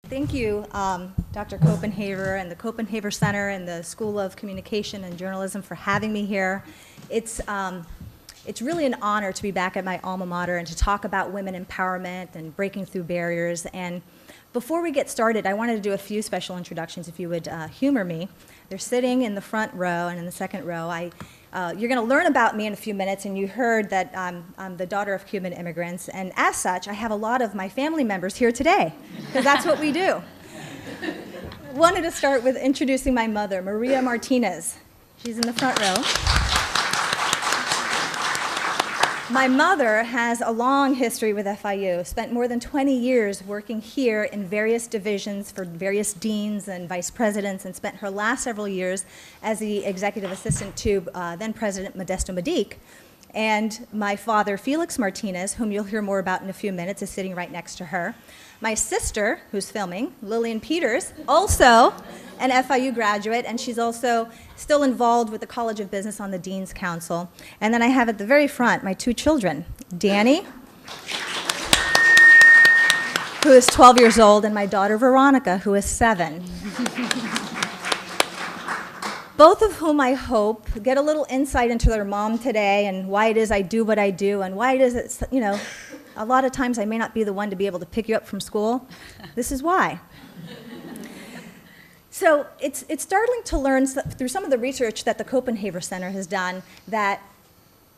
Thank you, Dr. Kopenhaver and the Kopenhaver Center and the School of Communication and Journalism for having me here. It's really an honor to be back at my alma mater and to talk about women empowerment and breaking through barriers. And before we get started, I wanted to do a few special introductions, if you would humor me. They're sitting in the front row and in the second row. You're going to learn about me in a few minutes, and you heard that I'm the daughter of Cuban immigrants, and as such, I have a lot of my family members here today, because that's what we do. Wanted to start with introducing my mother, Maria Martinez. She's in the front row. My mother has a long history with FIU, spent more than 20 years working here in various divisions for various deans and vice presidents, and spent her last several years as the executive assistant to then President Modesto Medic. And my father, Felix Martinez, whom you'll hear more about in a few minutes, is sitting right next to her. My sister, who's filming, Lillian Peters, also an FIU graduate, and she's also still involved with the College of Business on the Dean's Council. And then I have at the very front my two children, Danny, who is 12 years old, and my daughter, Veronica, who is 7. Both of whom I hope get a little insight into their mom today and why it is I do what I do and why it is that, you know, a lot of times I may not be the one to be able to pick you up from school. This is why. So it's startling to learn through some of the research that the Kopenhaver Center has done that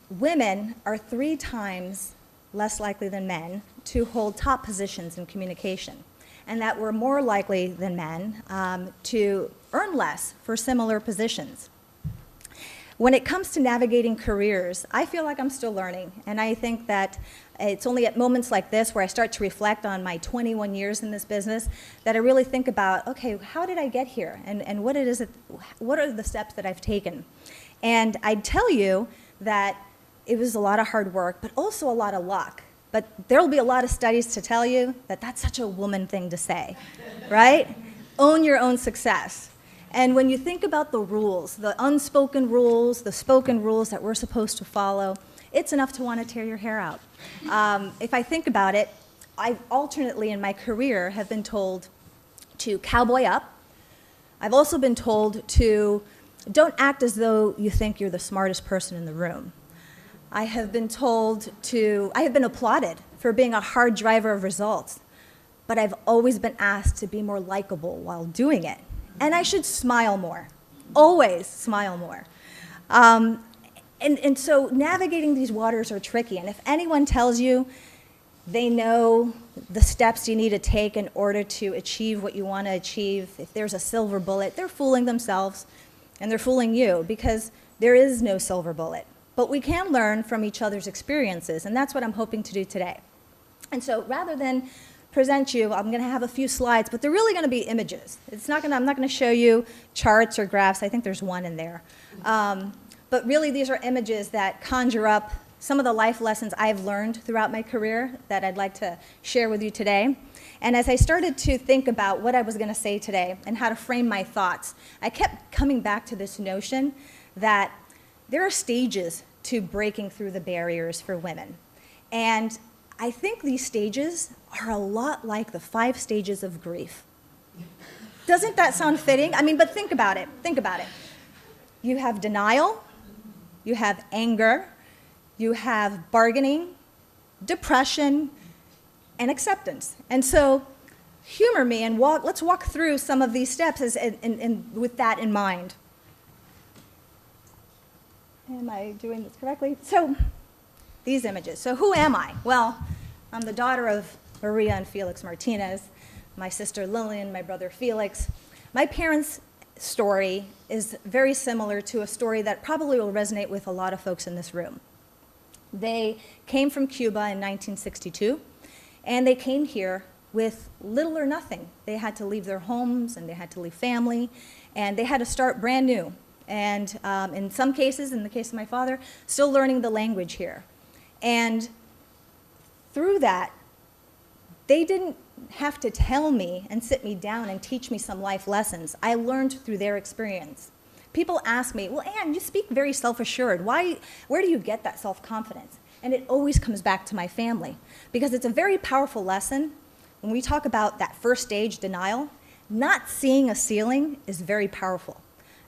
women are 3 times less likely than men to hold top positions in communication, and that we're more likely than men to earn less for similar positions. When it comes to navigating careers, I feel like I'm still learning, and I think that it's only at moments like this where I start to reflect on my 21 years in this business that I really think about, okay, how did I get here, and what are the steps that I've taken? And I'd tell you that it was a lot of hard work, but also a lot of luck. But there will be a lot of studies to tell you that that's such a woman thing to say, right? Own your own success. And when you think about the rules, the unspoken rules, the spoken rules that we're supposed to follow, it's enough to want to tear your hair out. If I think about it, I alternately in my career have been told to cowboy up. I've also been told to don't act as though you think you're the smartest person in the room. I have been applauded for being a hard driver of results, but I've always been asked to be more likable while doing it. And I should smile more, always smile more. And so navigating these waters are tricky, and if anyone tells you they know the steps you need to take in order to achieve what you want to achieve, if there's a silver bullet, they're fooling themselves, and they're fooling you, because there is no silver bullet. But we can learn from each other's experiences, and that's what I'm hoping to do today. And so rather than present you, I'm going to have a few slides, but they're really going to be images. I'm not going to show you charts or graphs. I think there's one in there. But really, these are images that conjure up some of the life lessons I've learned throughout my career that I'd like to share with you today. And as I started to think about what I was going to say today and how to frame my thoughts, I kept coming back to this notion that there are stages to breaking through the barriers for women. And I think these stages are a lot like the 5 stages of grief. Doesn't that sound fitting? I mean, but think about it. Think about it. You have denial, you have anger, you have bargaining, depression, and acceptance. And so humor me and let's walk through some of these steps with that in mind. Am I doing this correctly? So these images. So who am I? Well, I'm the daughter of Maria and Felix Martinez, my sister Lillian, my brother Felix. My parents' story is very similar to a story that probably will resonate with a lot of folks in this room. They came from Cuba in 1962, and they came here with little or nothing. They had to leave their homes, and they had to leave family, and they had to start brand new. And in some cases, in the case of my father, still learning the language here. And through that, they didn't have to tell me and sit me down and teach me some life lessons. I learned through their experience. People ask me, well, Anne, you speak very self-assured. Where do you get that self-confidence? And it always comes back to my family, because it's a very powerful lesson when we talk about that first stage, denial, not seeing a ceiling is very powerful.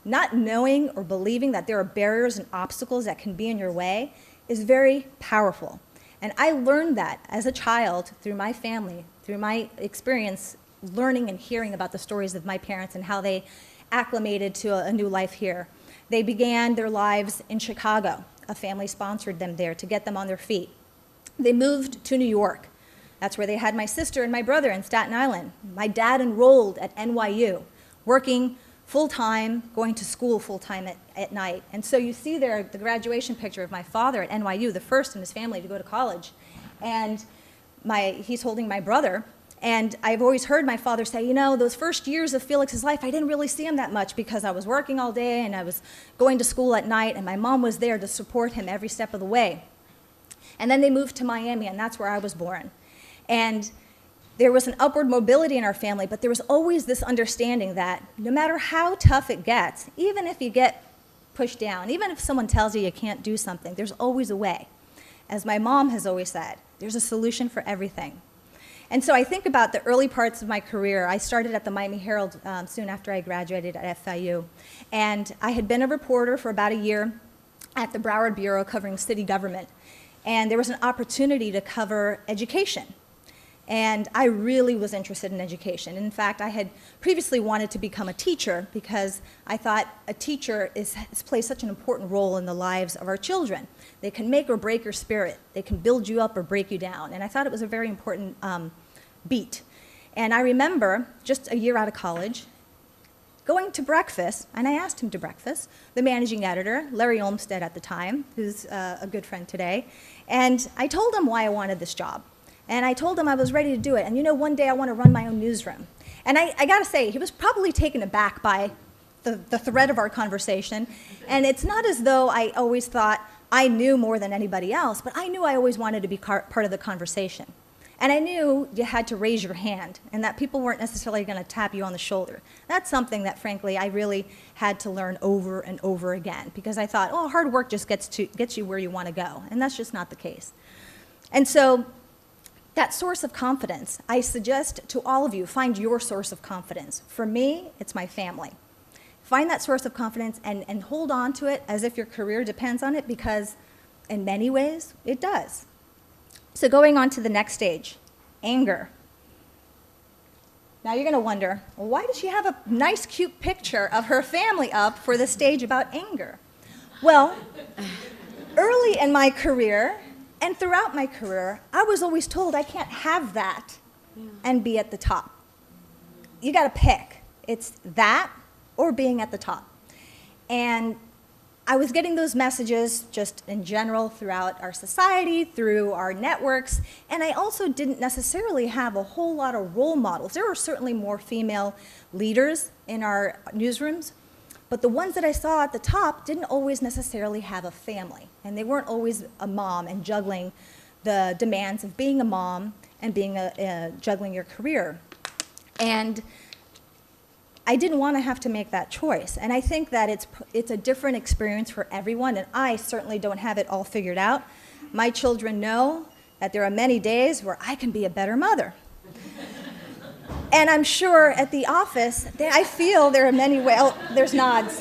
Not knowing or believing that there are barriers and obstacles that can be in your way is very powerful. And I learned that as a child through my family, through my experience learning and hearing about the stories of my parents and how they acclimated to a new life here. They began their lives in Chicago. A family sponsored them there to get them on their feet. They moved to New York. That's where they had my sister and my brother in Staten Island. My dad enrolled at NYU, working full-time, going to school full-time at night. And so you see there the graduation picture of my father at NYU, the first in his family to go to college. And he's holding my brother. And I've always heard my father say, you know, those first years of Felix's life, I didn't really see him that much because I was working all day and I was going to school at night, and my mom was there to support him every step of the way. And then they moved to Miami, and that's where I was born. And there was an upward mobility in our family, but there was always this understanding that no matter how tough it gets, even if you get pushed down, even if someone tells you you can't do something, there's always a way. As my mom has always said, there's a solution for everything. And so I think about the early parts of my career. I started at the Miami Herald soon after I graduated at FIU. And I had been a reporter for about a year at the Broward Bureau covering city government. And there was an opportunity to cover education. And I really was interested in education. In fact, I had previously wanted to become a teacher because I thought a teacher plays such an important role in the lives of our children. They can make or break your spirit. They can build you up or break you down. And I thought it was a very important beat. And I remember, just a year out of college, going to breakfast, and I asked him to breakfast, the managing editor, Larry Olmsted at the time, who's a good friend today, and I told him why I wanted this job. And I told him I was ready to do it. And you know, one day I want to run my own newsroom. And I got to say, he was probably taken aback by the thread of our conversation. And it's not as though I always thought I knew more than anybody else, but I knew I always wanted to be part of the conversation. And I knew you had to raise your hand and that people weren't necessarily going to tap you on the shoulder. That's something that, frankly, I really had to learn over and over again because I thought, oh, hard work just gets you where you want to go. And that's just not the case. And so that source of confidence, I suggest to all of you, find your source of confidence. For me, it's my family. Find that source of confidence and hold on to it as if your career depends on it, because in many ways, it does. So going on to the next stage, anger. Now you're going to wonder, well, why does she have a nice, cute picture of her family up for the stage about anger? Well, early in my career, and throughout my career, I was always told I can't have that and be at the top. You got to pick. It's that or being at the top. And I was getting those messages just in general throughout our society, through our networks, and I also didn't necessarily have a whole lot of role models. There were certainly more female leaders in our newsrooms, but the ones that I saw at the top didn't always necessarily have a family, and they weren't always a mom and juggling the demands of being a mom and being juggling your career. And I didn't want to have to make that choice. And I think that it's a different experience for everyone, and I certainly don't have it all figured out. My children know that there are many days where I can be a better mother. And I'm sure at the office, I feel there are many, well, there's nods.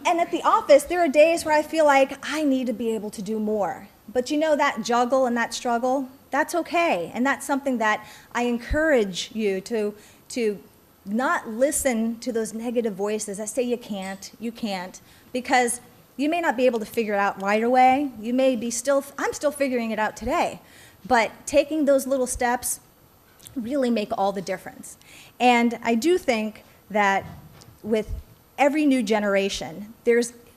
And at the office, there are days where I feel like I need to be able to do more. But you know, that juggle and that struggle, that's okay. And that's something that I encourage you to not listen to those negative voices that say you can't, because you may not be able to figure it out right away. You may be I'm still figuring it out today. But taking those little steps really make all the difference. And I do think that with every new generation,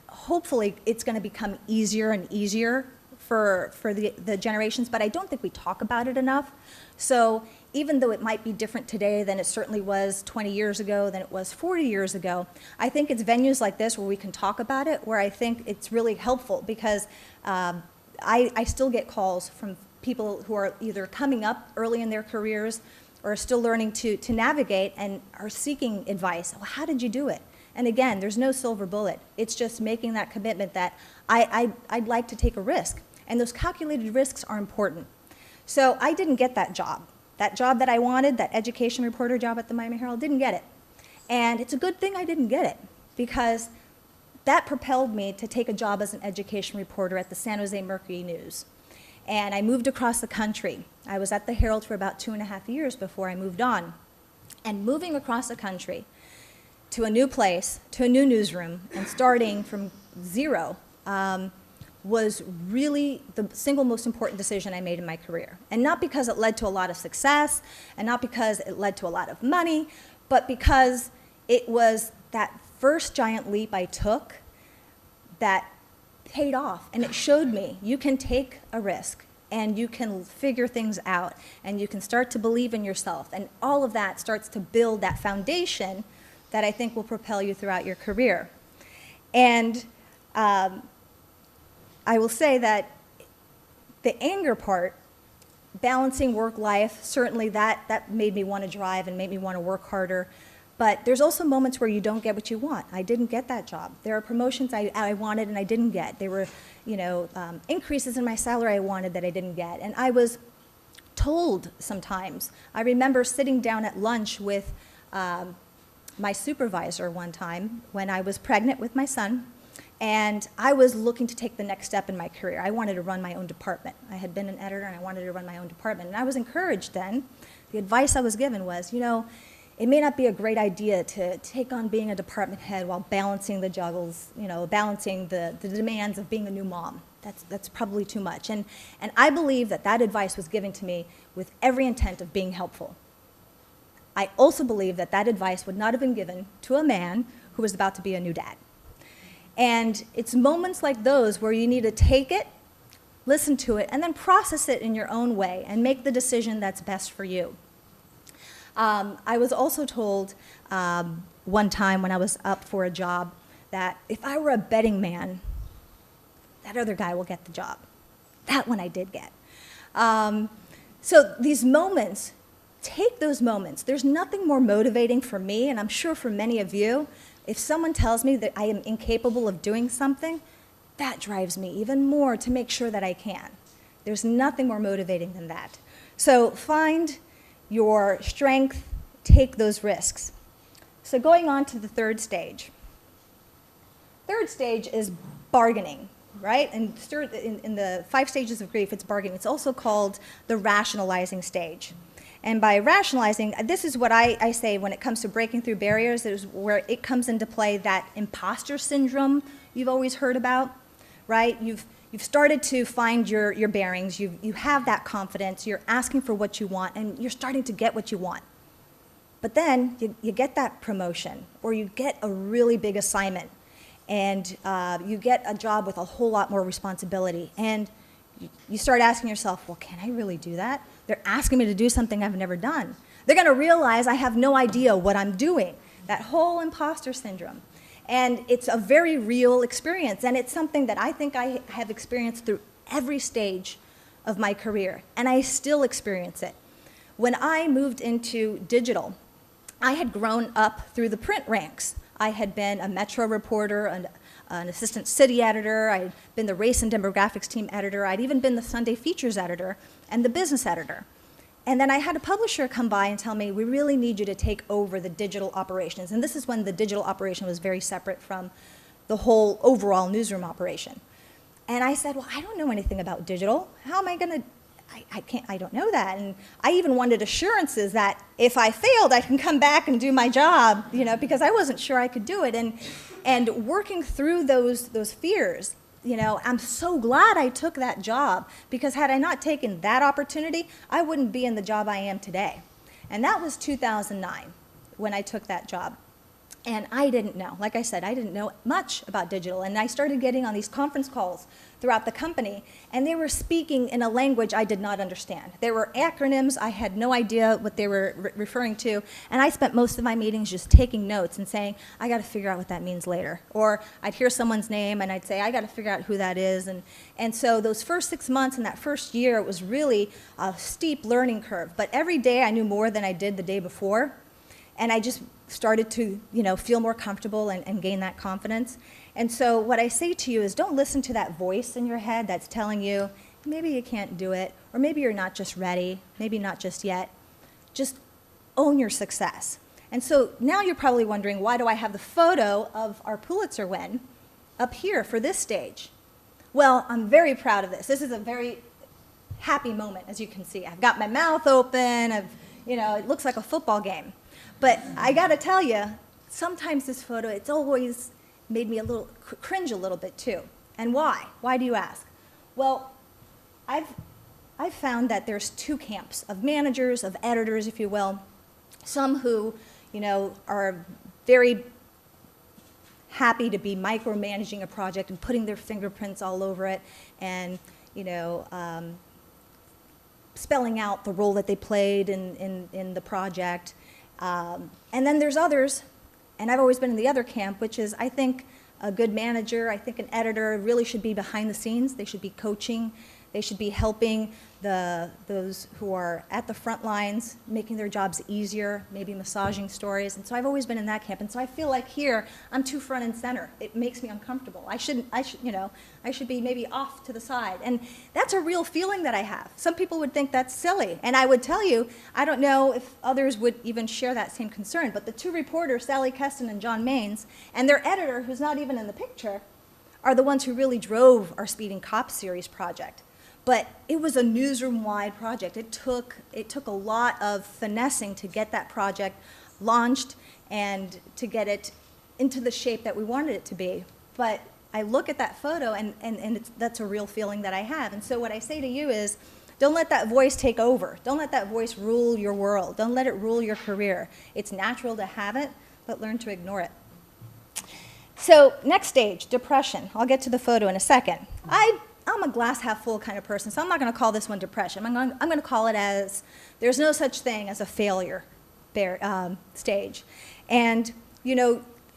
hopefully it's going to become easier and easier for the generations, but I don't think we talk about it enough. So even though it might be different today than it certainly was 20 years ago, than it was 40 years ago, I think it's venues like this where we can talk about it, where I think it's really helpful, because I still get calls from people who are either coming up early in their careers or are still learning to navigate and are seeking advice. Well, how did you do it? And again, there's no silver bullet. It's just making that commitment that I'd like to take a risk. And those calculated risks are important. So I didn't get that job. that job that I wanted, that education reporter job at the Miami Herald, didn't get it. And it's a good thing I didn't get it, because that propelled me to take a job as an education reporter at the San Jose Mercury News. And I moved across the country. I was at the Herald for about 2.5 years before I moved on. And moving across the country to a new place, to a new newsroom, and starting from zero was really the single most important decision I made in my career. And not because it led to a lot of success, and not because it led to a lot of money, but because it was that first giant leap I took that paid off. And it showed me you can take a risk, and you can figure things out, and you can start to believe in yourself. And all of that starts to build that foundation that I think will propel you throughout your career. And I will say that the anger part, balancing work-life, certainly that made me want to drive and made me want to work harder. But there's also moments where you don't get what you want. I didn't get that job. There are promotions I wanted and I didn't get. There were, increases in my salary I wanted that I didn't get. And I was told sometimes. I remember sitting down at lunch with my supervisor one time when I was pregnant with my son, and I was looking to take the next step in my career. I wanted to run my own department. I had been an editor and I wanted to run my own department. And I was encouraged then. The advice I was given was, it may not be a great idea to take on being a department head while balancing the juggles, balancing the demands of being a new mom. That's probably too much. And I believe that advice was given to me with every intent of being helpful. I also believe that advice would not have been given to a man who was about to be a new dad. And it's moments like those where you need to take it, listen to it, and then process it in your own way and make the decision that's best for you. I was also told one time when I was up for a job that if I were a betting man, that other guy will get the job. That one I did get. So these moments, take those moments. There's nothing more motivating for me, and I'm sure for many of you. If someone tells me that I am incapable of doing something, that drives me even more to make sure that I can. There's nothing more motivating than that. So find your strength, take those risks. So going on to the third stage. Third stage is bargaining, right? And in the 5 stages of grief, it's bargaining. It's also called the rationalizing stage. And by rationalizing, this is what I say when it comes to breaking through barriers, is where it comes into play, that imposter syndrome you've always heard about, right? You've started to find your bearings, you have that confidence, you're asking for what you want, and you're starting to get what you want. But then you get that promotion, or you get a really big assignment, and you get a job with a whole lot more responsibility, and you start asking yourself, well, can I really do that? They're asking me to do something I've never done. They're going to realize I have no idea what I'm doing. That whole imposter syndrome. And it's a very real experience, and it's something that I think I have experienced through every stage of my career, and I still experience it. When I moved into digital, I had grown up through the print ranks. I had been a Metro reporter, an assistant city editor, I'd been the race and demographics team editor, I'd even been the Sunday features editor and the business editor. And then I had a publisher come by and tell me, we really need you to take over the digital operations. And this is when the digital operation was very separate from the whole overall newsroom operation. And I said, well, I don't know anything about digital. How am I going to, I don't know that. And I even wanted assurances that if I failed, I can come back and do my job, because I wasn't sure I could do it. And working through those fears, I'm so glad I took that job, because had I not taken that opportunity, I wouldn't be in the job I am today. And that was 2009 when I took that job. And I didn't know. Like I said, I didn't know much about digital. And I started getting on these conference calls throughout the company, and they were speaking in a language I did not understand. There were acronyms. I had no idea what they were referring to. And I spent most of my meetings just taking notes and saying, I got to figure out what that means later. Or I'd hear someone's name, and I'd say, I got to figure out who that is. And so those first 6 months and that first year, it was really a steep learning curve. But every day I knew more than I did the day before. And I just started to, feel more comfortable and gain that confidence. And so what I say to you is, don't listen to that voice in your head that's telling you, maybe you can't do it, or maybe you're not just ready, maybe not just yet. just own your success. And so now you're probably wondering, why do I have the photo of our Pulitzer win up here for this stage? Well, I'm very proud of this. This is a very happy moment, as you can see. I've got my mouth open. It looks like a football game. But I got to tell you, sometimes this photo, it's always made me cringe a little bit too. And why? Why do you ask? Well, I've found that there's two camps of managers, of editors, if you will. Some who, are very happy to be micromanaging a project and putting their fingerprints all over it and, spelling out the role that they played in the project. And then there's others, and I've always been in the other camp, which is I think a good manager, I think an editor really should be behind the scenes. They should be coaching. They should be helping those who are at the front lines, making their jobs easier, maybe massaging stories. And so I've always been in that camp. And so I feel like here I'm too front and center. It makes me uncomfortable. I should be maybe off to the side. And that's a real feeling that I have. Some people would think that's silly. And I would tell you, I don't know if others would even share that same concern, but the two reporters, Sally Keston and John Maines, and their editor, who's not even in the picture, are the ones who really drove our Speeding Cops series project. But it was a newsroom-wide project. It took a lot of finessing to get that project launched and to get it into the shape that we wanted it to be. But I look at that photo, and that's a real feeling that I have. And so what I say to you is, don't let that voice take over. Don't let that voice rule your world. Don't let it rule your career. It's natural to have it, but learn to ignore it. So next stage, depression. I'll get to the photo in a second. I'm a glass half full kind of person, so I'm not going to call this one depression. I'm going to call it as there's no such thing as a failure stage. And,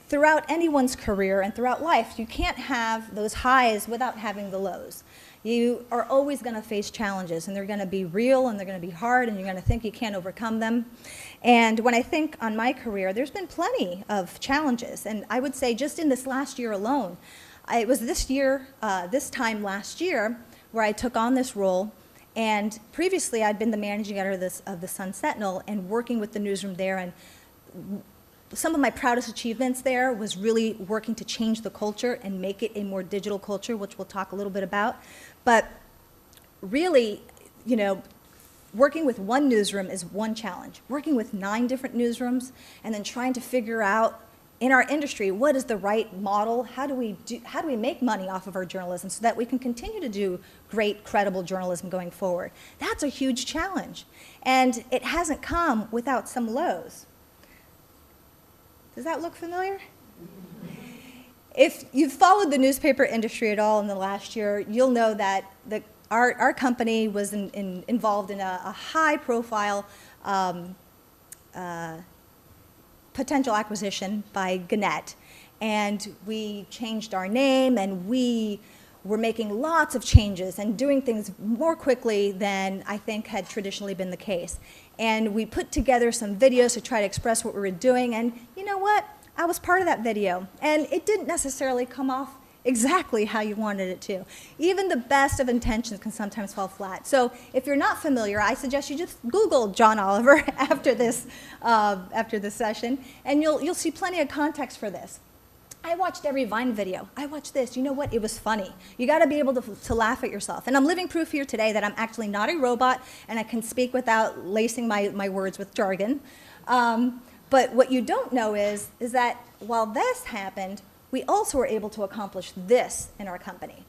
throughout anyone's career and throughout life, you can't have those highs without having the lows. You are always going to face challenges, and they're going to be real, and they're going to be hard, and you're going to think you can't overcome them. And when I think on my career, there's been plenty of challenges. And I would say just in this last year alone, it was this time last year, where I took on this role. And previously, I'd been the managing editor of the Sun Sentinel and working with the newsroom there. And some of my proudest achievements there was really working to change the culture and make it a more digital culture, which we'll talk a little bit about. But really, working with one newsroom is one challenge. Working with 9 different newsrooms and then trying to figure out in our industry, what is the right model? How do we make money off of our journalism so that we can continue to do great, credible journalism going forward? That's a huge challenge. And it hasn't come without some lows. Does that look familiar? If you've followed the newspaper industry at all in the last year, you'll know that our company was involved in a high-profile potential acquisition by Gannett. And we changed our name, and we were making lots of changes and doing things more quickly than I think had traditionally been the case. And we put together some videos to try to express what we were doing, and you know what? I was part of that video, and it didn't necessarily come off exactly how you wanted it to. Even the best of intentions can sometimes fall flat. So if you're not familiar, I suggest you just Google John Oliver after this session, and you'll see plenty of context for this. I watched every Vine video. I watched this. You know what? It was funny. You got to be able to laugh at yourself. And I'm living proof here today that I'm actually not a robot, and I can speak without lacing my words with jargon. But what you don't know is that while this happened, we also were able to accomplish this in our company.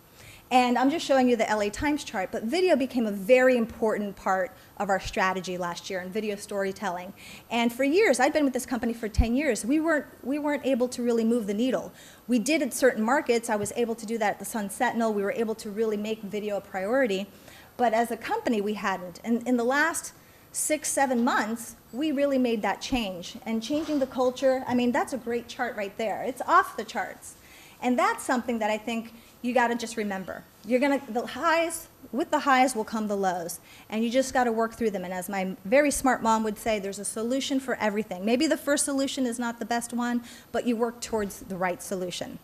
And I'm just showing you the LA Times chart, but video became a very important part of our strategy last year in video storytelling. And for years, I'd been with this company for 10 years, we weren't able to really move the needle. We did in certain markets. I was able to do that at the Sun Sentinel. We were able to really make video a priority. But as a company, we hadn't. And in the last 6-7 months, we really made that change. And changing the culture, I mean, that's a great chart right there. It's off the charts. And that's something that I think you got to just remember. With the highs will come the lows. And you just got to work through them. And as my very smart mom would say, there's a solution for everything. Maybe the first solution is not the best one, but you work towards the right solution.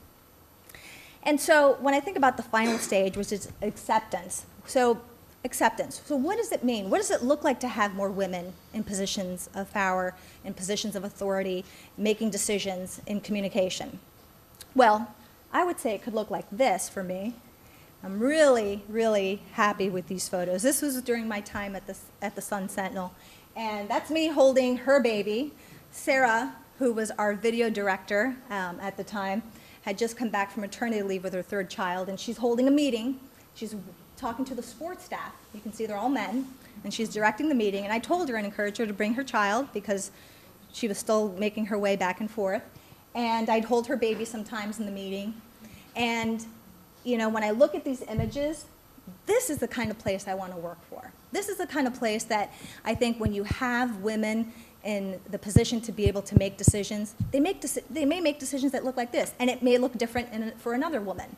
And so when I think about the final stage, which is acceptance, so acceptance. So what does it mean? What does it look like to have more women in positions of power, in positions of authority, making decisions in communication? Well, I would say it could look like this for me. I'm really, really happy with these photos. This was during my time at the Sun Sentinel. And that's me holding her baby. Sarah, who was our video director at the time, had just come back from maternity leave with her third child, and she's holding a meeting. She's talking to the sports staff. You can see they're all men, and she's directing the meeting. And I told her and encouraged her to bring her child because she was still making her way back and forth. And I'd hold her baby sometimes in the meeting. And you know, when I look at these images, this is the kind of place I want to work for. This is the kind of place that I think when you have women in the position to be able to make decisions, they may make decisions that look like this, and it may look different for another woman.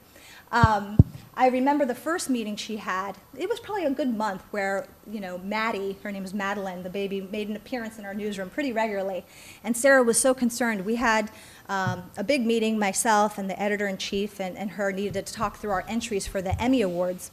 I remember the first meeting she had. It was probably a good month where, you know, Maddie, her name is Madeline, the baby, made an appearance in our newsroom pretty regularly. And Sarah was so concerned. We had a big meeting, myself and the editor-in-chief and her needed to talk through our entries for the Emmy Awards.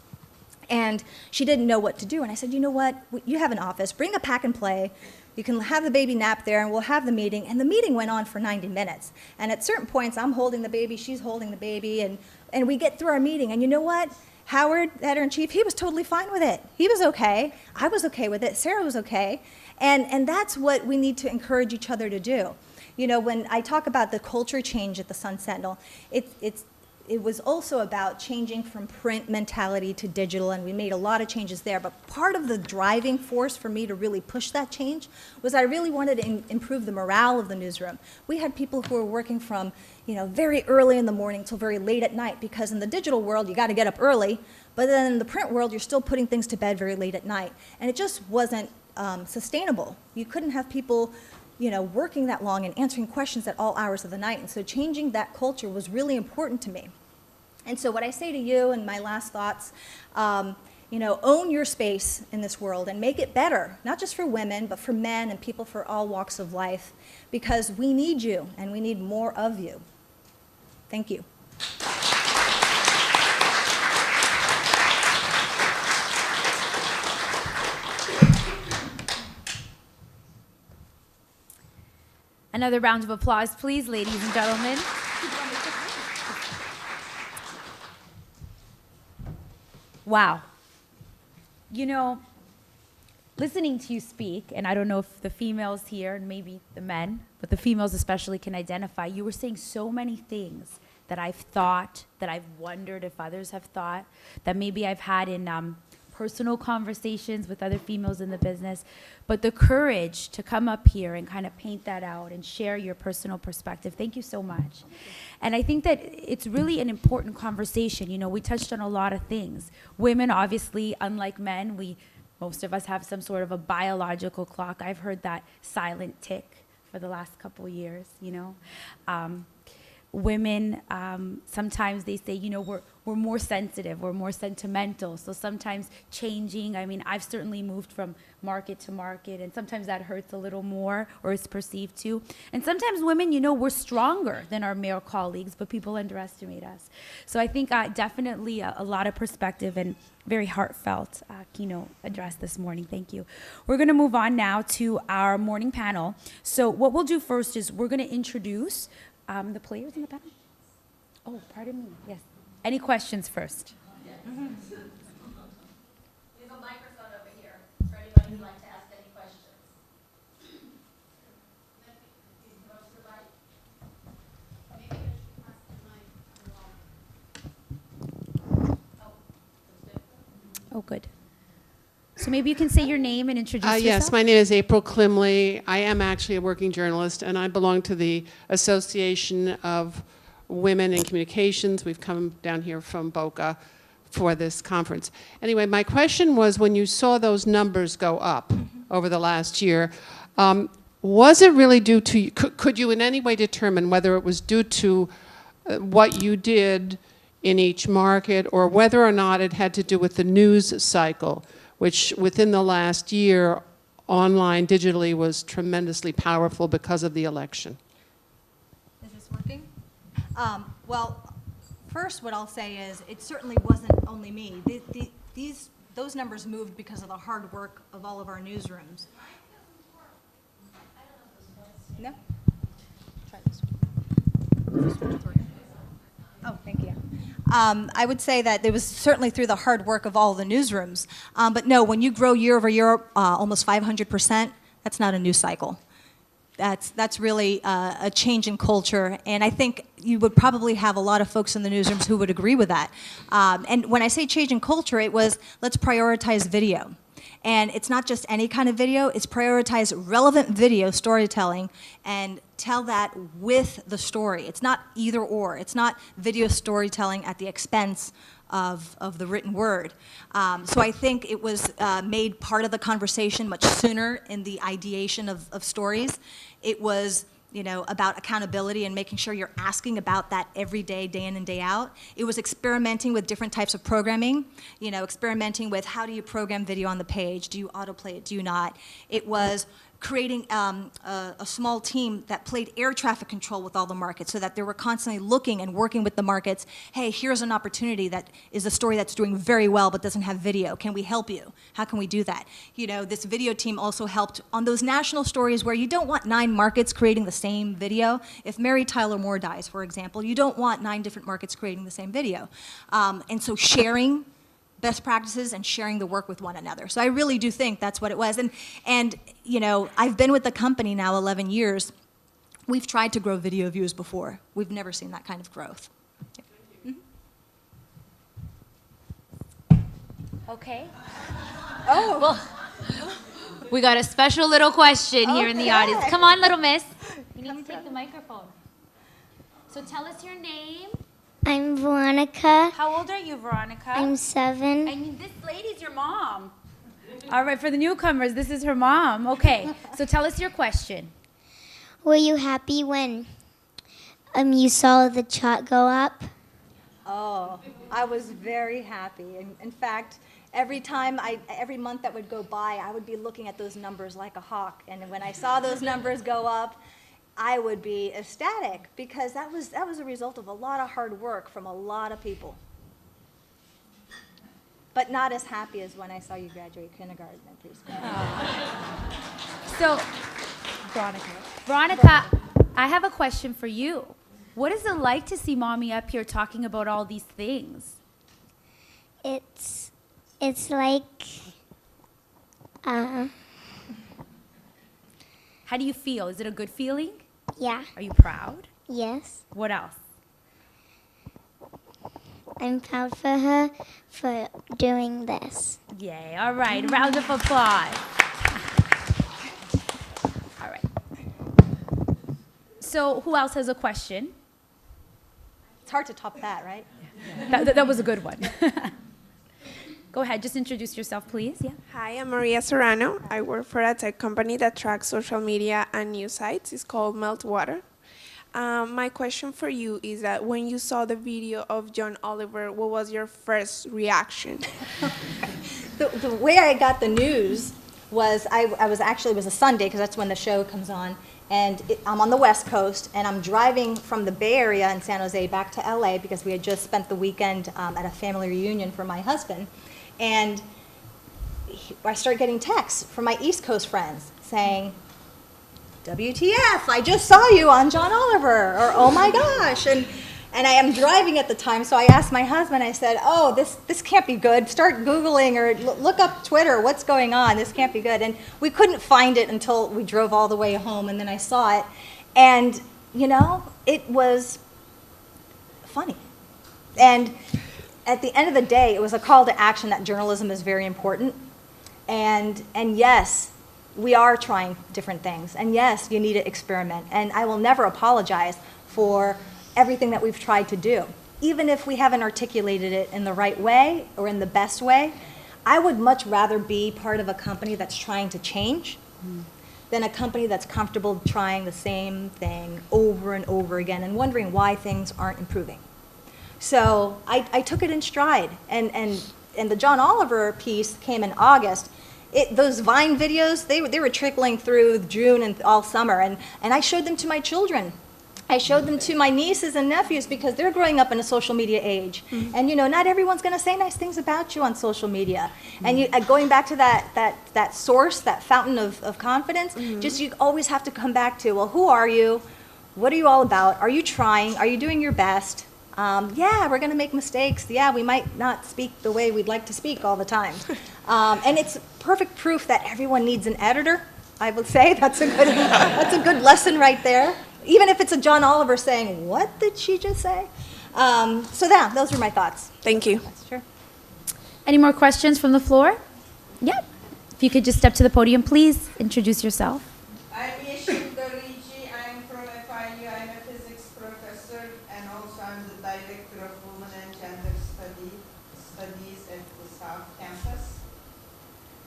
And she didn't know what to do. And I said, you know what, you have an office, bring a pack and play. You can have the baby nap there, and we'll have the meeting. And the meeting went on for 90 minutes. And at certain points, I'm holding the baby, she's holding the baby, and we get through our meeting. And you know what? Howard, editor-in-chief, he was totally fine with it. He was okay. I was okay with it. Sarah was okay. And that's what we need to encourage each other to do. You know, when I talk about the culture change at the Sun Sentinel, it was also about changing from print mentality to digital, and we made a lot of changes there. But part of the driving force for me to really push that change was I really wanted to improve the morale of the newsroom. We had people who were working from, you know, very early in the morning till very late at night, because in the digital world, you got to get up early, but then in the print world, you're still putting things to bed very late at night. And it just wasn't sustainable. You couldn't have people, you know, working that long and answering questions at all hours of the night. And so changing that culture was really important to me. And so what I say to you in my last thoughts, you know, own your space in this world and make it better, not just for women, but for men and people for all walks of life, because we need you and we need more of you. Thank you. Another round of applause, please, ladies and gentlemen. Wow. You know, listening to you speak, and I don't know if the females here, and maybe the men, but the females especially can identify, you were saying so many things that I've thought, that I've wondered if others have thought, that maybe I've had in personal conversations with other females in the business, but the courage to come up here and kind of paint that out and share your personal perspective. Thank you so much. And I think that it's really an important conversation. You know, we touched on a lot of things. Women, obviously, unlike men, most of us have some sort of a biological clock. I've heard that silent tick for the last couple years, you know. Women, sometimes they say, you know, we're more sensitive, we're more sentimental. So sometimes changing, I mean, I've certainly moved from market to market, and sometimes that hurts a little more, or is perceived to. And sometimes women, you know, we're stronger than our male colleagues, but people underestimate us. So I think definitely a lot of perspective and very heartfelt keynote address this morning. Thank you. We're going to move on now to our morning panel. So what we'll do first is we're going to introduce the players in the panel. Oh, pardon me. Yes. Any questions first? Mm-hmm. There's a microphone over here for anyone who'd like to ask any questions. Oh, good. So maybe you can say your name and introduce yourself. Yes, my name is April Klimley. I am actually a working journalist, and I belong to the Association of Women in Communications. We've come down here from Boca for this conference. Anyway, my question was, when you saw those numbers go up over the last year, was it really due to, could you in any way determine whether it was due to what you did in each market, or whether or not it had to do with the news cycle, which within the last year, online, digitally, was tremendously powerful because of the election? Is this working? Well, first what I'll say is it certainly wasn't only me. These those numbers moved because of the hard work of all of our newsrooms. No? Try this one. Oh, thank you. I would say that it was certainly through the hard work of all the newsrooms. But no, when you grow year over year almost 500%, that's not a news cycle. That's really a change in culture, and I think you would probably have a lot of folks in the newsrooms who would agree with that. And when I say change in culture, it was let's prioritize video. And it's not just any kind of video, it's prioritize relevant video storytelling and tell that with the story. It's not either or. It's not video storytelling at the expense of the written word. So I think it was made part of the conversation much sooner in the ideation of stories. It was, you know, about accountability and making sure you're asking about that every day, day in and day out. It was experimenting with different types of programming, you know, experimenting with how do you program video on the page? Do you autoplay it? Do you not? It was creating a small team that played air traffic control with all the markets so that they were constantly looking and working with the markets. Hey, here's an opportunity that is a story that's doing very well but doesn't have video. Can we help you? How can we do that? You know, this video team also helped on those national stories where you don't want 9 markets creating the same video. If Mary Tyler Moore dies, for example, you don't want 9 different markets creating the same video. And so sharing best practices and sharing the work with one another. So I really do think that's what it was. And you know, I've been with the company now 11 years. We've tried to grow video views before. We've never seen that kind of growth. Okay. Oh. Well, we got a special little question here in the audience. Come on, little miss. You need to take the microphone. So tell us your name. I'm Veronica. How old are you, Veronica? I'm 7. I mean, this lady's your mom. All right, for the newcomers, this is her mom. Okay, so tell us your question. Were you happy when you saw the chart go up? Oh, I was very happy. In fact, every month that would go by, I would be looking at those numbers like a hawk. And when I saw those numbers go up, I would be ecstatic because that was a result of a lot of hard work from a lot of people. But not as happy as when I saw you graduate kindergarten and preschool. So, Veronica, I have a question for you. What is it like to see Mommy up here talking about all these things? It's like How do you feel? Is it a good feeling? yeah, Are you proud? yes. What else? I'm proud for her for doing this. Yay. All right. Round of applause. All right. So who else has a question? It's hard to top that, right? That was a good one. Go ahead. Just introduce yourself, please. Yeah. Hi, I'm Maria Serrano. I work for a tech company that tracks social media and news sites. It's called Meltwater. My question for you is that when you saw the video of John Oliver, what was your first reaction? The way I got the news was it was a Sunday because that's when the show comes on, and I'm on the West Coast and I'm driving from the Bay Area in San Jose back to LA because we had just spent the weekend at a family reunion for my husband, and I start getting texts from my East Coast friends saying, WTF, I just saw you on John Oliver, or oh my gosh. And I am driving at the time, so I asked my husband, I said, oh, this can't be good. Start Googling or look up Twitter, what's going on? This can't be good. And we couldn't find it until we drove all the way home, and then I saw it. And, you know, it was funny. And at the end of the day, it was a call to action that journalism is very important. And yes, we are trying different things. And yes, you need to experiment. And I will never apologize for everything that we've tried to do. Even if we haven't articulated it in the right way or in the best way, I would much rather be part of a company that's trying to change than a company that's comfortable trying the same thing over and over again and wondering why things aren't improving. So I took it in stride. And the John Oliver piece came in August. Those Vine videos, they were trickling through June and all summer, and I showed them to my children I showed them to my nieces and nephews because they're growing up in a social media age. And not everyone's going to say nice things about you on social media. And going back to that source, that fountain of confidence, just you always have to come back to, well, who are you? What are you all about? Are you trying? Are you doing your best? Yeah, we're going to make mistakes. Yeah, we might not speak the way we'd like to speak all the time. And it's perfect proof that everyone needs an editor, I would say. That's a good lesson right there. Even if it's a John Oliver saying, what did she just say? So yeah, those were my thoughts. Thank you. Sure. Any more questions from the floor? Yep. If you could just step to the podium, please introduce yourself. I'm Yeşim Darıcı. I'm from FIU. I'm a physics professor, and also I'm the director of Women and Gender Studies at the South Campus.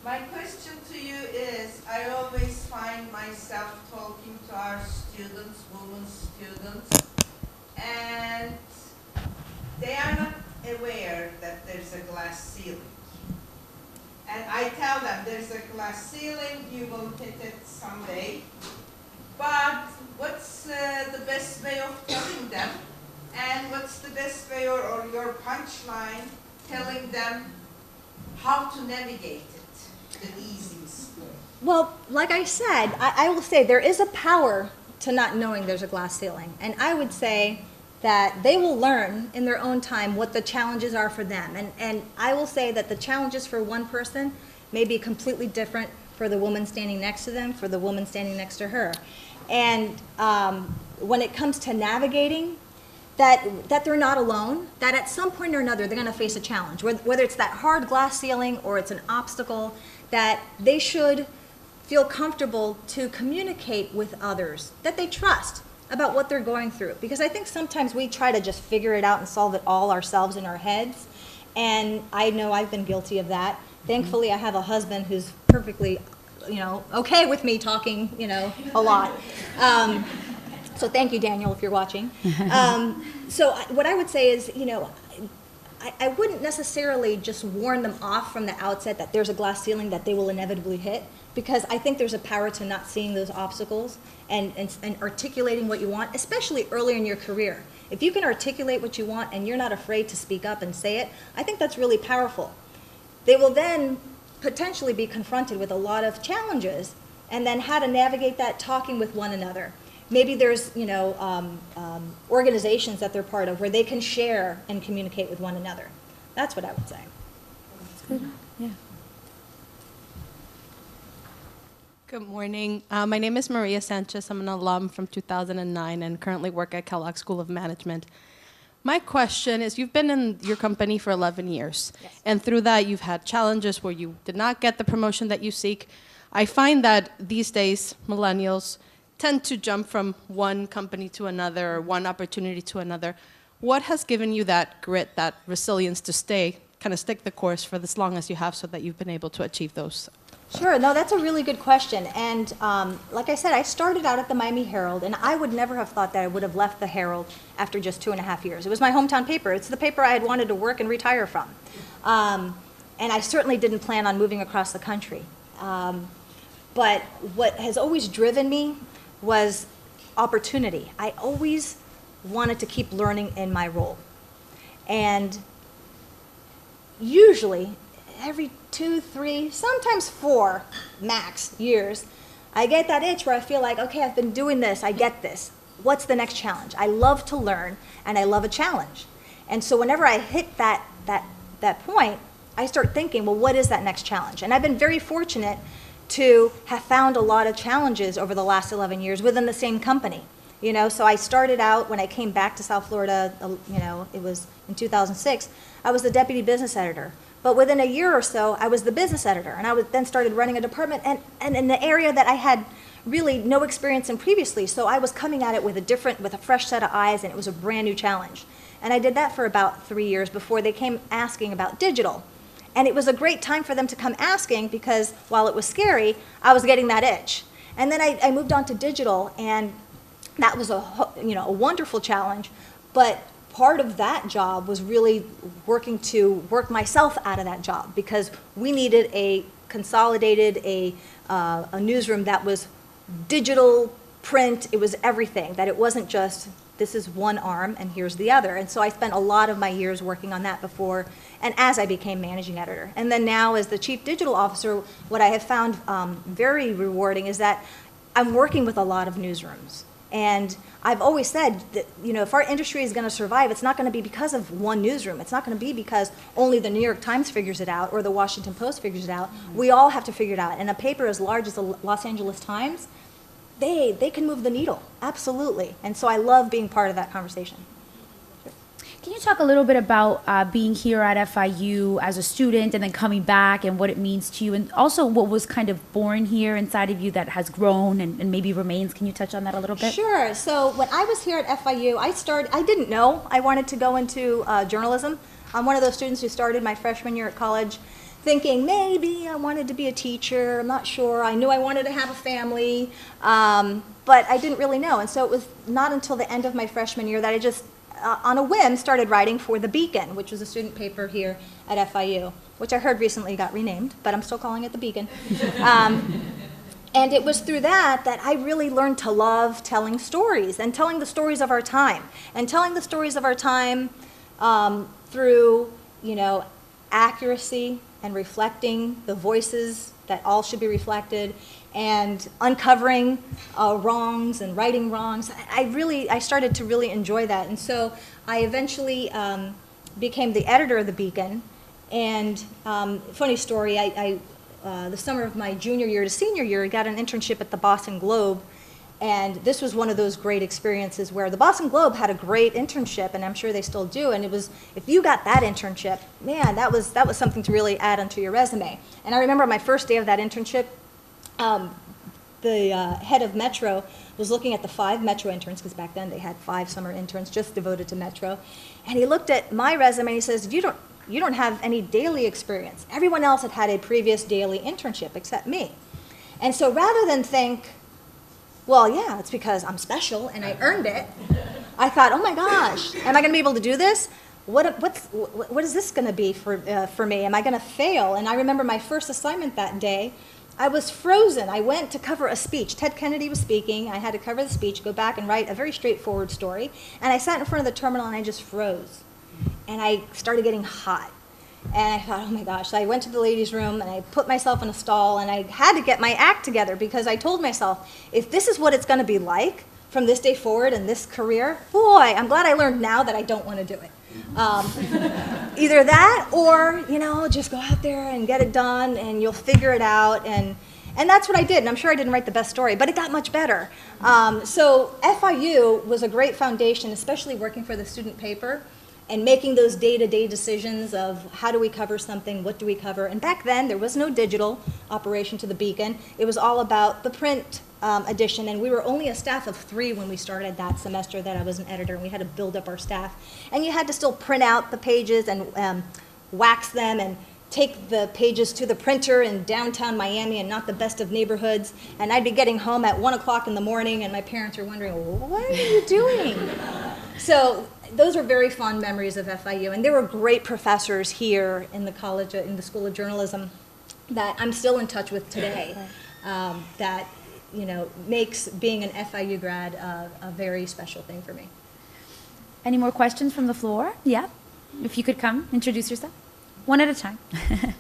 My question to you is, I always find myself talking to our students, women students, and they are not aware that there's a glass ceiling. And I tell them there's a glass ceiling, you will hit it someday. But what's the best way of telling them? And what's the best way or your punchline telling them how to navigate it the easiest way? Well, like I said, I will say there is a power to not knowing there's a glass ceiling. And I would say that they will learn in their own time what the challenges are for them. And I will say that the challenges for one person may be completely different for the woman standing next to them, for the woman standing next to her. And when it comes to navigating, that they're not alone, that at some point or another they're going to face a challenge, whether it's that hard glass ceiling or it's an obstacle, that they should feel comfortable to communicate with others that they trust about what they're going through. Because I think sometimes we try to just figure it out and solve it all ourselves in our heads. And I know I've been guilty of that. Thankfully, I have a husband who's perfectly, okay with me talking, a lot. So thank you, Daniel, if you're watching. So what I would say is, I wouldn't necessarily just warn them off from the outset that there's a glass ceiling that they will inevitably hit, because I think there's a power to not seeing those obstacles and articulating what you want, especially early in your career. If you can articulate what you want and you're not afraid to speak up and say it, I think that's really powerful. They will then potentially be confronted with a lot of challenges, and then how to navigate that talking with one another. Maybe there's, organizations that they're part of where they can share and communicate with one another. That's what I would say. That's good. Yeah. Good morning. My name is Maria Sanchez. I'm an alum from 2009 and currently work at Kellogg School of Management. My question is, you've been in your company for 11 years, Yes. and through that you've had challenges where you did not get the promotion that you seek. I find that these days millennials tend to jump from one company to another or one opportunity to another. What has given you that grit, that resilience to stick the course for as long as you have so that you've been able to achieve those? Sure, no, that's a really good question. And like I said, I started out at the Miami Herald, and I would never have thought that I would have left the Herald after just 2.5 years. It was my hometown paper. It's the paper I had wanted to work and retire from. And I certainly didn't plan on moving across the country. But what has always driven me was opportunity. I always wanted to keep learning in my role. And usually, every 2, 3, sometimes 4 max years, I get that itch where I feel like, okay, I've been doing this, I get this. What's the next challenge? I love to learn, and I love a challenge. And so whenever I hit that point, I start thinking, well, what is that next challenge? And I've been very fortunate to have found a lot of challenges over the last 11 years within the same company. So I started out when I came back to South Florida, it was in 2006, I was the deputy business editor. But within a year or so, I was the business editor, and I then started running a department, and in the area that I had really no experience in previously. So I was coming at it with a fresh set of eyes, and it was a brand new challenge. And I did that for about 3 years before they came asking about digital. And it was a great time for them to come asking, because while it was scary, I was getting that itch. And then I moved on to digital, and that was a wonderful challenge. But part of that job was really working to work myself out of that job, because we needed a consolidated, a newsroom that was digital print, it was everything, that it wasn't just, this is one arm and here's the other. And so I spent a lot of my years working on that before and as I became managing editor. And then now as the chief digital officer, what I have found very rewarding is that I'm working with a lot of newsrooms. And I've always said that, you know, if our industry is going to survive, it's not going to be because of one newsroom. It's not going to be because only the New York Times figures it out or the Washington Post figures it out. We all have to figure it out. And a paper as large as the Los Angeles Times, they can move the needle, absolutely. And so I love being part of that conversation. Can you talk a little bit about being here at FIU as a student and then coming back and what it means to you, and also what was kind of born here inside of you that has grown and maybe remains? Can you touch on that a little bit? Sure. So when I was here at FIU, I didn't know I wanted to go into journalism. I'm one of those students who started my freshman year at college thinking maybe I wanted to be a teacher. I'm not sure. I knew I wanted to have a family, but I didn't really know. And so it was not until the end of my freshman year that I just on a whim, started writing for The Beacon, which was a student paper here at FIU, which I heard recently got renamed, but I'm still calling it The Beacon. And it was through that I really learned to love telling stories and telling the stories of our time. And telling the stories of our time through, you know, accuracy and reflecting the voices that all should be reflected, and uncovering wrongs and righting wrongs. I started to really enjoy that. And so I eventually became the editor of The Beacon. And funny story, the summer of my junior year to senior year, I got an internship at the Boston Globe. And this was one of those great experiences where the Boston Globe had a great internship, and I'm sure they still do. And it was, if you got that internship, man, that was something to really add onto your resume. And I remember my first day of that internship, the head of Metro was looking at the 5 Metro interns, because back then they had 5 summer interns just devoted to Metro. And he looked at my resume and he says, you don't have any daily experience. Everyone else had a previous daily internship except me. And so rather than think, well, yeah, it's because I'm special and I earned it, I thought, oh my gosh, am I going to be able to do this? What is this going to be for me? Am I going to fail? And I remember my first assignment that day, I was frozen. I went to cover a speech. Ted Kennedy was speaking. I had to cover the speech, go back and write a very straightforward story. And I sat in front of the terminal and I just froze. And I started getting hot. And I thought, oh my gosh. So I went to the ladies' room and I put myself in a stall and I had to get my act together, because I told myself, if this is what it's going to be like from this day forward in this career, boy, I'm glad I learned now that I don't want to do it. Either that or, you know, just go out there and get it done and you'll figure it out. And that's what I did. And I'm sure I didn't write the best story, but it got much better. So FIU was a great foundation, especially working for the student paper and making those day-to-day decisions of how do we cover something, what do we cover. And back then, there was no digital operation to The Beacon. It was all about the print edition, and we were only a staff of 3 when we started that semester that I was an editor, and we had to build up our staff. And you had to still print out the pages and wax them and take the pages to the printer in downtown Miami and not the best of neighborhoods. And I'd be getting home at 1 o'clock in the morning, and my parents were wondering, well, what are you doing? So those are very fond memories of FIU, and there were great professors here in the college, in the School of Journalism, that I'm still in touch with today. That, you know, makes being an FIU grad a very special thing for me. Any more questions from the floor? Yeah, if you could come, introduce yourself, one at a time. Hi,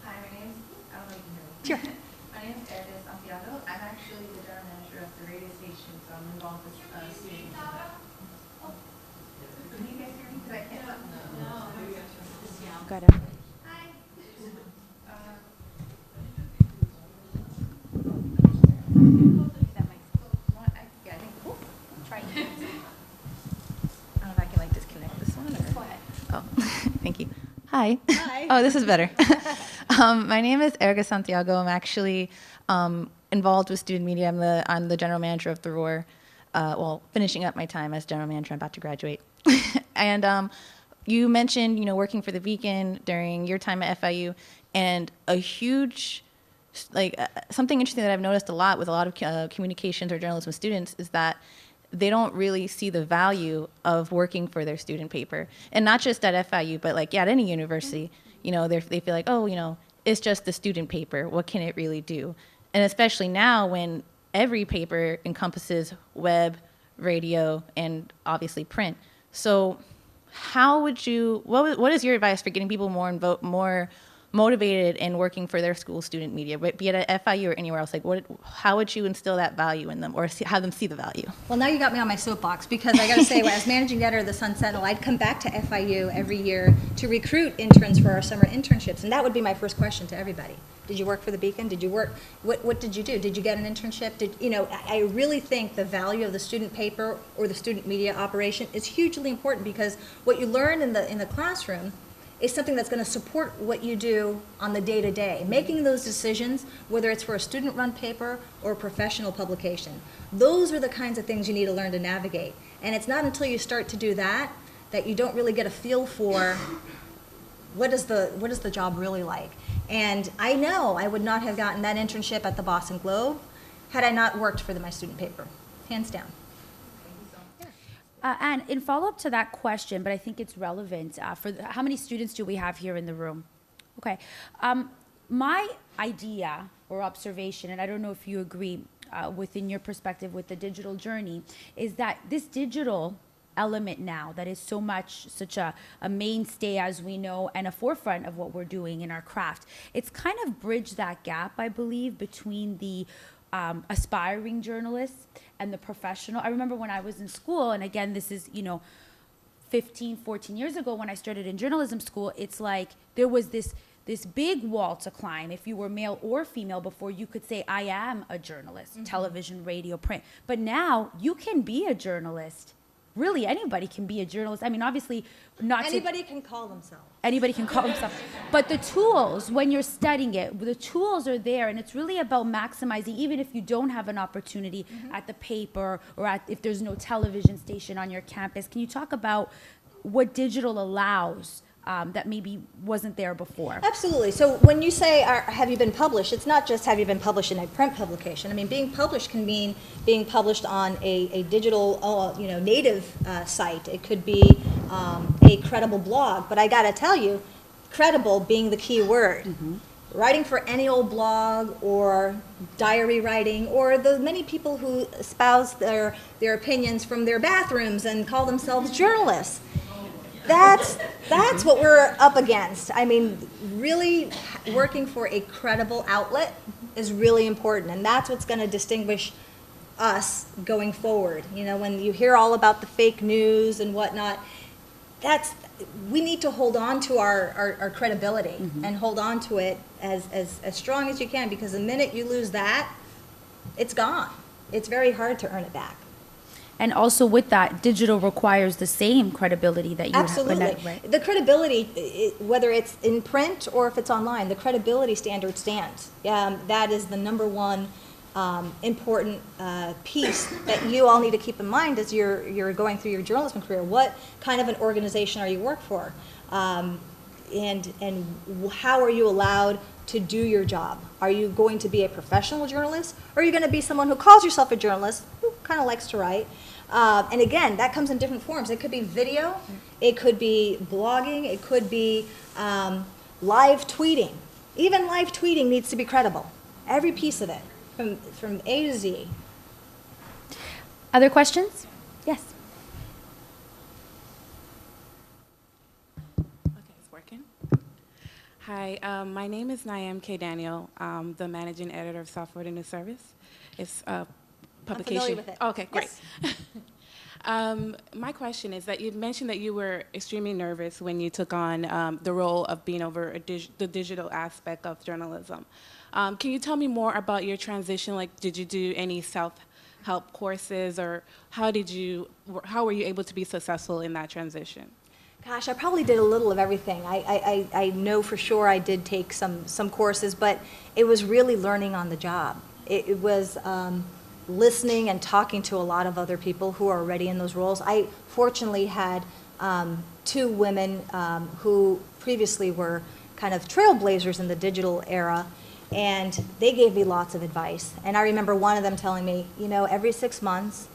my name's, I don't know if you can hear me. Sure. My name's Anne Vasquez. I'm actually the general manager of the radio station, so I'm involved with students. Can you guys hear me? Because I can't. No. Got it. Hi. Yeah, I think. Oh, try. I don't know if I can like disconnect this one. Or? Go ahead. Oh, thank you. Hi. Hi. Oh, this is better. My name is Erica Santiago. I'm actually involved with student media. I'm the general manager of the Roar. Well, finishing up my time as general manager. I'm about to graduate. And you mentioned, you know, working for the Beacon during your time at FIU, and a huge, like, something interesting that I've noticed a lot with a lot of communications or journalism students is that they don't really see the value of working for their student paper. And not just at FIU, but like, yeah, at any university, you know, they feel like, oh, you know, it's just the student paper. What can it really do? And especially now when every paper encompasses web, radio, and obviously print. So how would you, what is your advice for getting people more motivated in working for their school student media, be it at FIU or anywhere else? Like, how would you instill that value in them, or have them see the value? Well, now you got me on my soapbox, because I got to say, when I was managing editor of the Sun Sentinel, I'd come back to FIU every year to recruit interns for our summer internships, and that would be my first question to everybody. Did you work for the Beacon? Did you work? What did you do? Did you get an internship? I really think the value of the student paper or the student media operation is hugely important, because what you learn in the classroom is something that's going to support what you do on the day-to-day. Making those decisions, whether it's for a student-run paper or a professional publication, those are the kinds of things you need to learn to navigate. And it's not until you start to do that that you don't really get a feel for what is the job really like. And I know I would not have gotten that internship at the Boston Globe had I not worked for my student paper, hands down. And in follow-up to that question, but I think it's relevant, how many students do we have here in the room? Okay. My idea or observation, and I don't know if you agree within your perspective with the digital journey, is that this digital element now that is such a mainstay, as we know, and a forefront of what we're doing in our craft, it's kind of bridged that gap, I believe, between the aspiring journalists and the professional. I remember when I was in school, and again, this is, 15, 14 years ago when I started in journalism school, it's like there was this big wall to climb if you were male or female before you could say, I am a journalist, television, radio, print. But now you can be a journalist. Really, anybody can be a journalist. I mean, obviously, Anybody can call themselves. Anybody can call themselves. But the tools, when you're studying it, the tools are there, and it's really about maximizing, even if you don't have an opportunity at the paper or if there's no television station on your campus. Can you talk about what digital allows that maybe wasn't there before? Absolutely. So when you say, have you been published, it's not just have you been published in a print publication. I mean, being published can mean being published on a digital, native site. It could be a credible blog. But I got to tell you, credible being the key word. Writing for any old blog or diary writing, or the many people who espouse their opinions from their bathrooms and call themselves journalists. That's what we're up against. I mean, really working for a credible outlet is really important, and that's what's going to distinguish us going forward. When you hear all about the fake news and whatnot, we need to hold on to our credibility and hold on to it as strong as you can, because the minute you lose that, it's gone. It's very hard to earn it back. And also with that, digital requires the same credibility that you Absolutely. have. Right? The credibility, whether it's in print or if it's online, the credibility standard stands. That is the number one important piece that you all need to keep in mind as you're going through your journalism career. What kind of an organization are you work for? And how are you allowed to do your job? Are you going to be a professional journalist, or are you going to be someone who calls yourself a journalist, who kind of likes to write? And again, that comes in different forms. It could be video, it could be blogging, it could be live tweeting. Even live tweeting needs to be credible. Every piece of it, from A to Z. Other questions? Yes. Hi, my name is Naeem K. Daniel. I'm the managing editor of South Florida News Service. It's a publication. I'm familiar with it. Okay, great. Yes. My question is that you mentioned that you were extremely nervous when you took on the role of being over the digital aspect of journalism. Can you tell me more about your transition? Like, did you do any self-help courses, or how were you able to be successful in that transition? Gosh, I probably did a little of everything. I know for sure I did take some courses, but it was really learning on the job. It was listening and talking to a lot of other people who are already in those roles. I fortunately had two women who previously were kind of trailblazers in the digital era, and they gave me lots of advice. And I remember one of them telling me, every 6 months,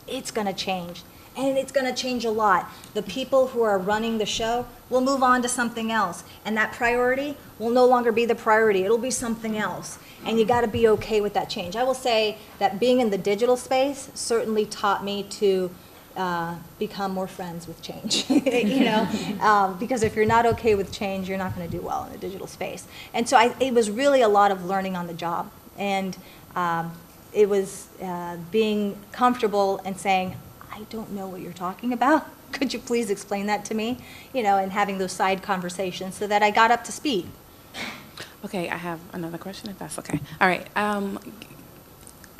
it's going to change. And it's going to change a lot. The people who are running the show will move on to something else. And that priority will no longer be the priority. It'll be something else. And you got to be okay with that change. I will say that being in the digital space certainly taught me to become more friends with change, because if you're not okay with change, you're not going to do well in the digital space. And so it was really a lot of learning on the job. And it was being comfortable and saying, I don't know what you're talking about. Could you please explain that to me? And having those side conversations so that I got up to speed. Okay, I have another question, if that's okay. All right.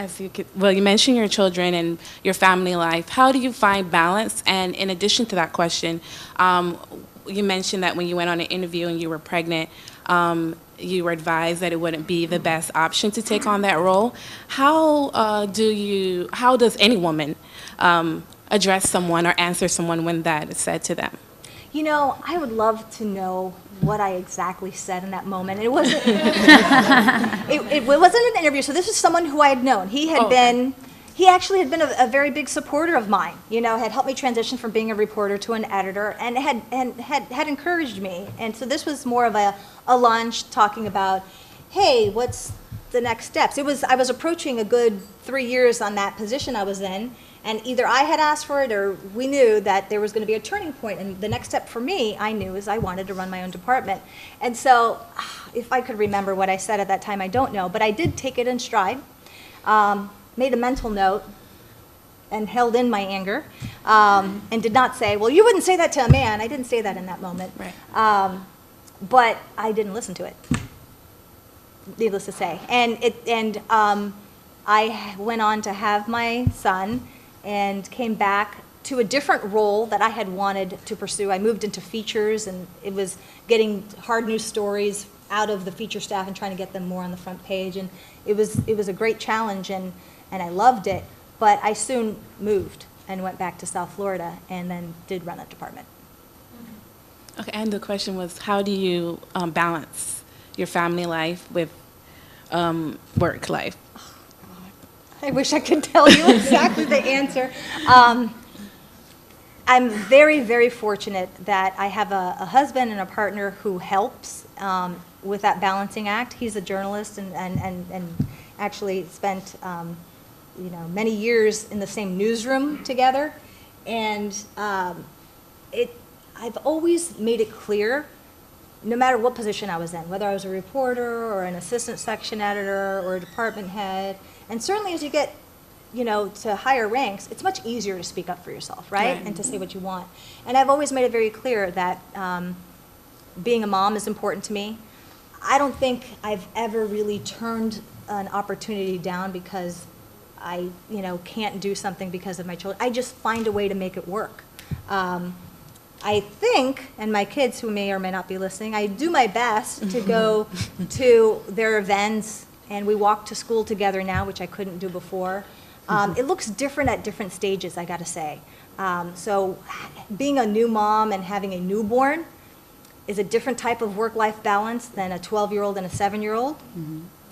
You mentioned your children and your family life. How do you find balance? And in addition to that question, you mentioned that when you went on an interview and you were pregnant, you were advised that it wouldn't be the best option to take on that role. How does any woman address someone or answer someone when that is said to them? I would love to know what I exactly said in that moment. It wasn't. it wasn't an interview. So this is someone who I had known. He actually had been a very big supporter of mine. Had helped me transition from being a reporter to an editor, and had encouraged me. And so this was more of a lunch talking about, hey, what's the next steps? I was approaching a good 3 years on that position I was in. And either I had asked for it or we knew that there was going to be a turning point. And the next step for me, I knew, is I wanted to run my own department. And so if I could remember what I said at that time, I don't know. But I did take it in stride, made a mental note, and held in my anger, and did not say, well, you wouldn't say that to a man. I didn't say that in that moment. Right. But I didn't listen to it, needless to say. And I went on to have my son, and came back to a different role that I had wanted to pursue. I moved into features, and it was getting hard news stories out of the feature staff and trying to get them more on the front page. And it was a great challenge, and I loved it. But I soon moved and went back to South Florida, and then did run a department. Okay, and the question was, how do you balance your family life with work life? I wish I could tell you exactly the answer. I'm very, very fortunate that I have a husband and a partner who helps with that balancing act. He's a journalist and actually spent many years in the same newsroom together. And I've always made it clear, no matter what position I was in, whether I was a reporter or an assistant section editor or a department head, and certainly as you get, to higher ranks, it's much easier to speak up for yourself, right? And to say what you want. And I've always made it very clear that being a mom is important to me. I don't think I've ever really turned an opportunity down because I, can't do something because of my children. I just find a way to make it work. I think, and my kids who may or may not be listening, I do my best to go to their events, and we walk to school together now, which I couldn't do before. It looks different at different stages, I gotta say. So being a new mom and having a newborn is a different type of work-life balance than a 12-year-old and a 7-year-old.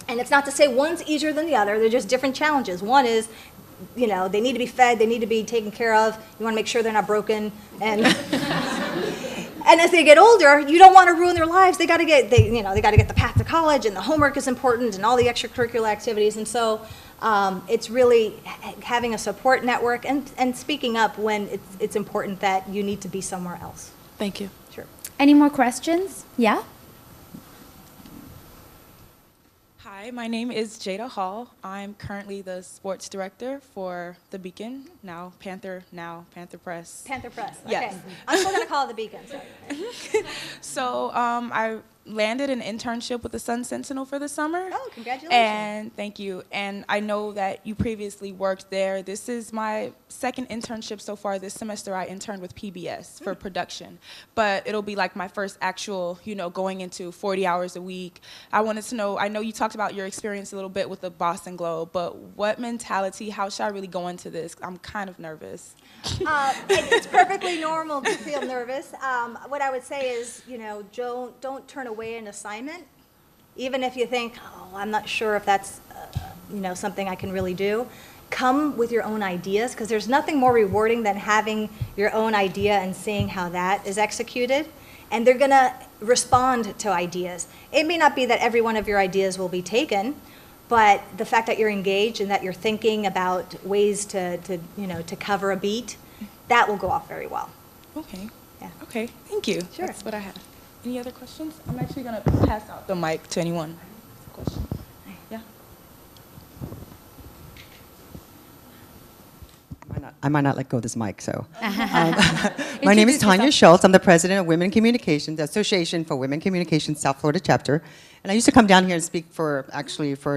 And it's not to say one's easier than the other, they're just different challenges. One is, they need to be fed, they need to be taken care of, you want to make sure they're not broken, and and as they get older, you don't want to ruin their lives. They got to get the path to college, and the homework is important, and all the extracurricular activities. And so it's really having a support network and speaking up when it's important that you need to be somewhere else. Thank you. Sure. Any more questions? Yeah? Hi, my name is Jada Hall. I'm currently the sports director for The Beacon, now Panther Press. Panther Press, okay. Yes. I'm still going to call it the Beacon, sorry. So I landed an internship with the Sun Sentinel for the summer. Oh, congratulations. And thank you. And I know that you previously worked there. This is my second internship so far. This semester I interned with PBS for production. But it'll be like my first actual, going into 40 hours a week. I wanted to know, I know you talked about your experience a little bit with the Boston Globe, but what mentality, how should I really go into this? I'm kind of nervous. It's perfectly normal to feel nervous. What I would say is, don't turn away an assignment, even if you think, oh, I'm not sure if that's, something I can really do. come with your own ideas, because there's nothing more rewarding than having your own idea and seeing how that is executed. And they're going to respond to ideas. It may not be that every one of your ideas will be taken, but the fact that you're engaged and that you're thinking about ways to cover a beat, that will go off very well. Okay. Yeah. Okay, thank you. Sure. That's what I have. Any other questions? I'm actually going to pass out the mic to anyone. Question? Yeah. I might not let go of this mic, so. My name is Tanya Schultz. I'm the president of Women in Communications, the Association for Women in Communications South Florida chapter. And I used to come down here and speak for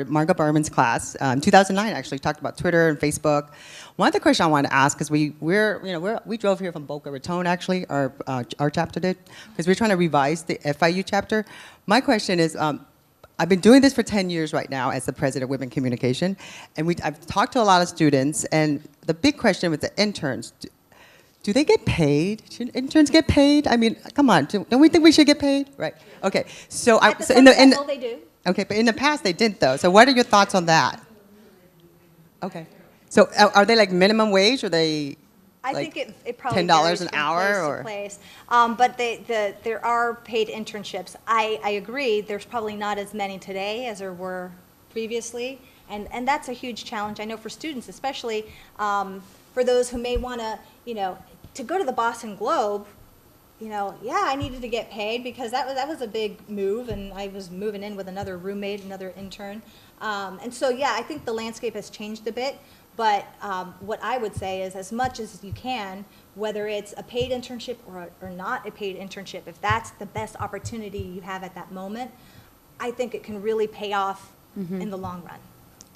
Margot Berman's class. 2009, actually, talked about Twitter and Facebook. One other question I wanted to ask, because we drove here from Boca Raton, actually, our chapter did, because we're trying to revise the FIU chapter. My question is, I've been doing this for 10 years right now as the president of Women in Communication, and I've talked to a lot of students, and the big question with the interns, do they get paid? Should interns get paid? I mean, come on, don't we think we should get paid? Right, okay. So, They do. Okay, but in the past they didn't though, so what are your thoughts on that? Okay, so are they like minimum wage, or they I like think it probably $10 varies an from hour, place or? to place. But there are paid internships. I agree, there's probably not as many today as there were previously, and that's a huge challenge, I know, for students, especially for those who may want to go to the Boston Globe. I needed to get paid because that was a big move, and I was moving in with another roommate, another intern. And so, yeah, I think the landscape has changed a bit. But what I would say is, as much as you can, whether it's a paid internship or not a paid internship, if that's the best opportunity you have at that moment, I think it can really pay off in the long run.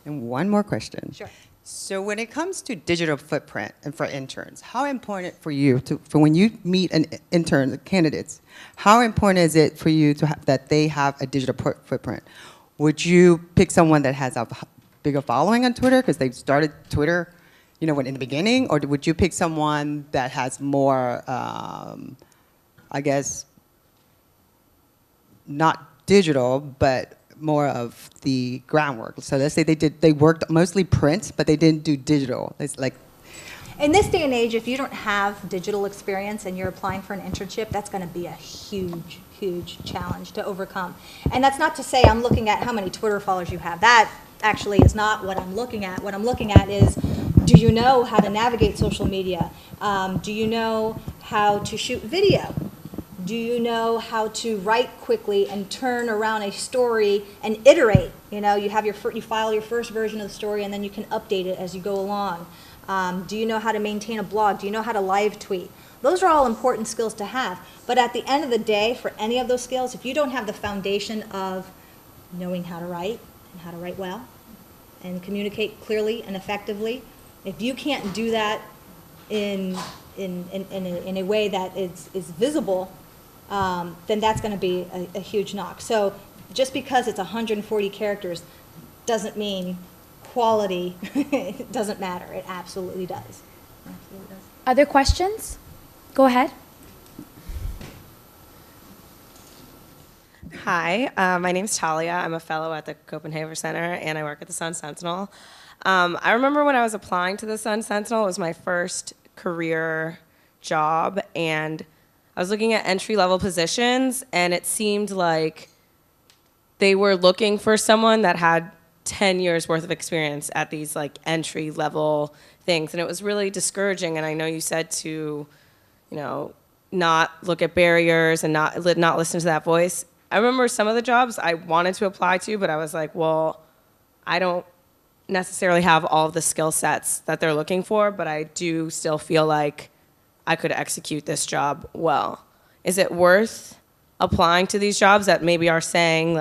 And one more question. Sure. So when it comes to digital footprint and for interns, how important for you for when you meet an intern, candidates, how important is it for you that they have a digital footprint? Would you pick someone that has a bigger following on Twitter because they started Twitter, in the beginning, or would you pick someone that has more, I guess, not digital, but more of the groundwork? So let's say they worked mostly print, but they didn't do digital. It's like, in this day and age, if you don't have digital experience and you're applying for an internship, that's going to be a huge, huge challenge to overcome. And that's not to say I'm looking at how many Twitter followers you have. That actually is not what I'm looking at. What I'm looking at is, do you know how to navigate social media? Do you know how to shoot video? Do you know how to write quickly and turn around a story and iterate? You have you file your first version of the story, and then you can update it as you go along. Do you know how to maintain a blog? Do you know how to live tweet? Those are all important skills to have. But at the end of the day, for any of those skills, if you don't have the foundation of knowing how to write and how to write well and communicate clearly and effectively, if you can't do that in a way that is visible, then that's going to be a huge knock. So just because it's 140 characters doesn't mean quality doesn't matter. It absolutely does. Other questions? Go ahead. Hi, my name is Talia. I'm a fellow at the Kopenhaver Center, and I work at the Sun Sentinel. I remember when I was applying to the Sun Sentinel, it was my first career job, and I was looking at entry-level positions, and it seemed like they were looking for someone that had 10 years worth of experience at these entry-level things, and it was really discouraging. And I know you said to, not look at barriers and not listen to that voice. I remember some of the jobs I wanted to apply to, but I was like, well, I don't necessarily have all of the skill sets that they're looking for, but I do still feel like I could execute this job well. Is it worth applying to these jobs that maybe are saying,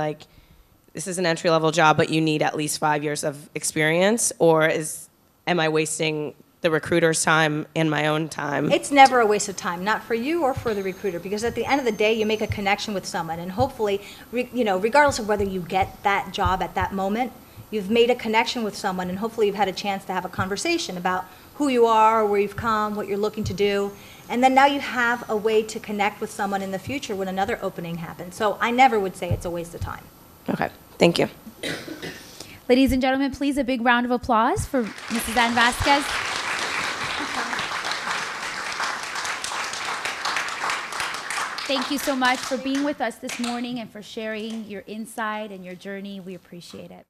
this is an entry-level job, but you need at least 5 years of experience? Or am I wasting the recruiter's time and my own time? It's never a waste of time, not for you or for the recruiter, because at the end of the day, you make a connection with someone, and hopefully, regardless of whether you get that job at that moment, you've made a connection with someone, and hopefully you've had a chance to have a conversation about who you are, where you've come, what you're looking to do, and then now you have a way to connect with someone in the future when another opening happens. So I never would say it's a waste of time. Okay, thank you. Ladies and gentlemen, please a big round of applause for Mrs. Anne Vasquez. Thank you so much for being with us this morning and for sharing your insight and your journey. We appreciate it.